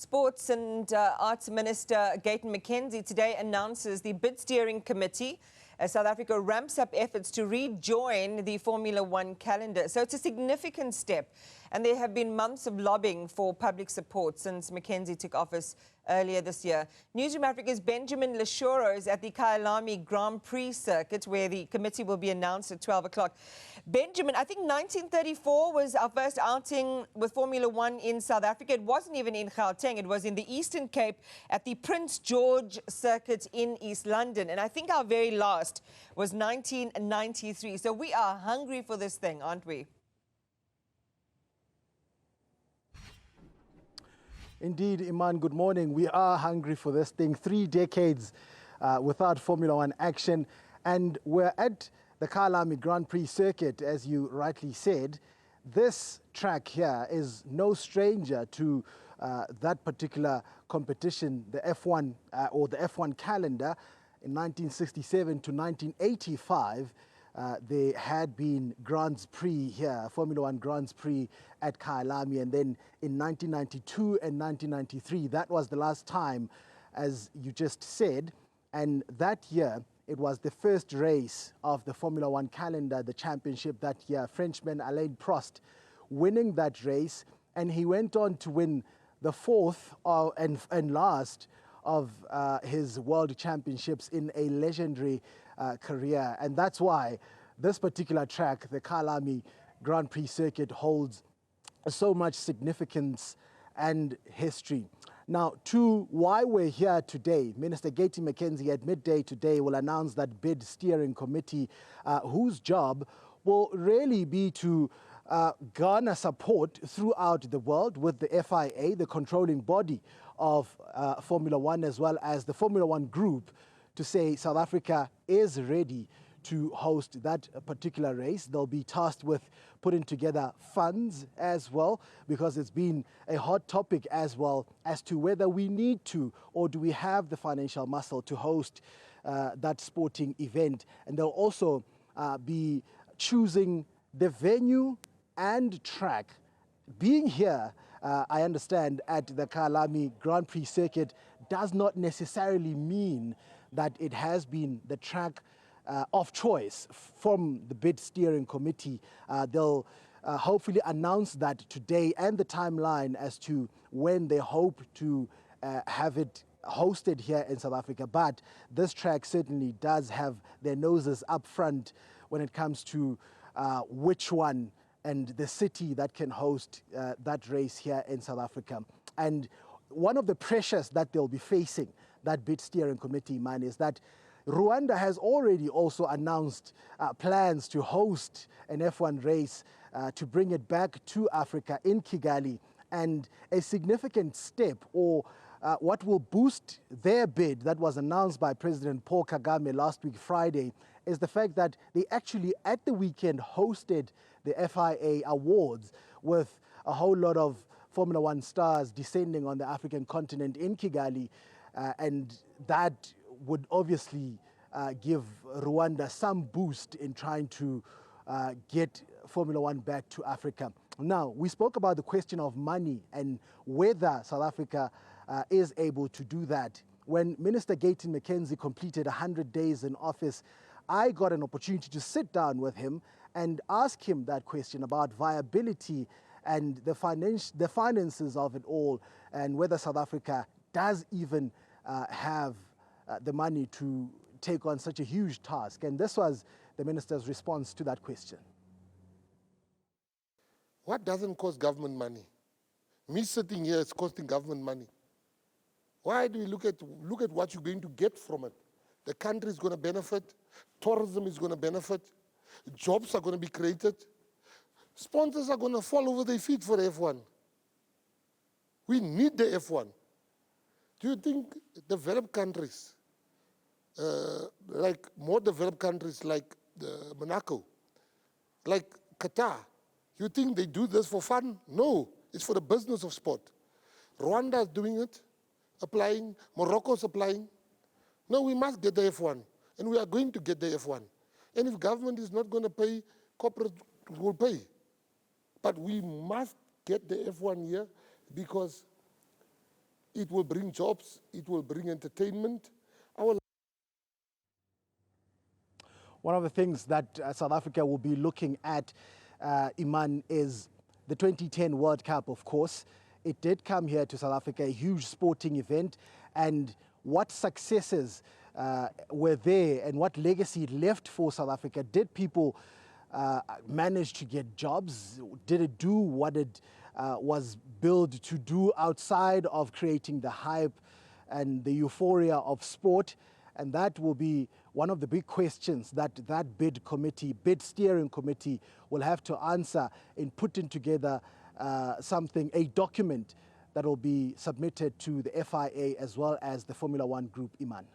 Sports and Arts Minister Gayton McKenzie today announces the bid steering committee as South Africa ramps up efforts to rejoin the Formula One calendar. So it's a significant step, and there have been months of lobbying for public support since McKenzie took office earlier this year. Newzroom Afrika's Benjamin Leshoro is at the Kyalami Grand Prix Circuit, where the committee will be announced at 12 o'clock. Benjamin, I think 1934 was our first outing with Formula One in South Africa. It wasn't even in Gauteng. It was in the Eastern Cape at the Prince George Circuit in East London. And I think our very last was 1993. So we are hungry for this thing, aren't we? Indeed, Iman, good morning. We are hungry for this thing. 3 decades without Formula One action. And we're at the Kyalami Grand Prix Circuit, as you rightly said. This track here is no stranger to that particular competition, the F1 or the F1 calendar. In 1967 to 1985, there had been Grand Prix here, Formula One Grand Prix at Kyalami, and then in 1992 and 1993, that was the last time, as you just said, and that year it was the first race of the Formula One calendar, the championship that year, Frenchman Alain Prost winning that race, and he went on to win the fourth and last of his world championships in a legendary career. And that's why this particular track, the Kyalami Grand Prix Circuit, holds so much significance and history. Now, to why we're here today, Minister Gayton McKenzie at midday today will announce that bid steering committee, whose job will really be to garner support throughout the world with the FIA, the controlling body of Formula One, as well as the Formula One group, to say South Africa is ready to host that particular race. They'll be tasked with putting together funds as well, because it's been a hot topic as well as to whether we need to or do we have the financial muscle to host that sporting event. And they'll also be choosing the venue and track. Being here, I understand, at the Kyalami Grand Prix Circuit does not necessarily mean that it has been the track of choice from the bid steering committee. They'll hopefully announce that today, and the timeline as to when they hope to have it hosted here in South Africa. But this track certainly does have their noses up front when it comes to which one and the city that can host that race here in South Africa. And one of the pressures that they'll be facing, that bid steering committee, man, is that Rwanda has already also announced plans to host an F1 race to bring it back to Africa in Kigali. And a significant step, or what will boost their bid, that was announced by President Paul Kagame last week, Friday, is the fact that they actually at the weekend hosted the FIA Awards with a whole lot of Formula One stars descending on the African continent in Kigali. And that would obviously give Rwanda some boost in trying to get Formula One back to Africa. Now, we spoke about the question of money and whether South Africa is able to do that. When Minister Gayton McKenzie completed 100 days in office, I got an opportunity to sit down with him and ask him that question about viability and the finances of it all, and whether South Africa does even have the money to take on such a huge task. And this was the minister's response to that question. What doesn't cost government money? Me sitting here is costing government money. Why do we look at what you're going to get from it? The country is going to benefit, tourism is going to benefit, jobs are going to be created, sponsors are going to fall over their feet for F1. We need the F1. Do you think developed countries, like more developed countries like Monaco, like Qatar, you think they do this for fun? No, it's for the business of sport. Rwanda is doing it, applying, Morocco's applying. No, we must get the F1, and we are going to get the F1. And if government is not going to pay, corporate will pay. But we must get the F1 here, because it will bring jobs, it will bring entertainment. One of the things that South Africa will be looking at, Iman, is the 2010 World Cup, of course. It did come here to South Africa, a huge sporting event, and what successes were there and what legacy it left for South Africa? Did people manage to get jobs? Did it do what it was built to do outside of creating the hype and the euphoria of sport? And that will be one of the big questions that bid steering committee will have to answer in putting together a document that will be submitted to the FIA as well as the Formula One Group, Iman.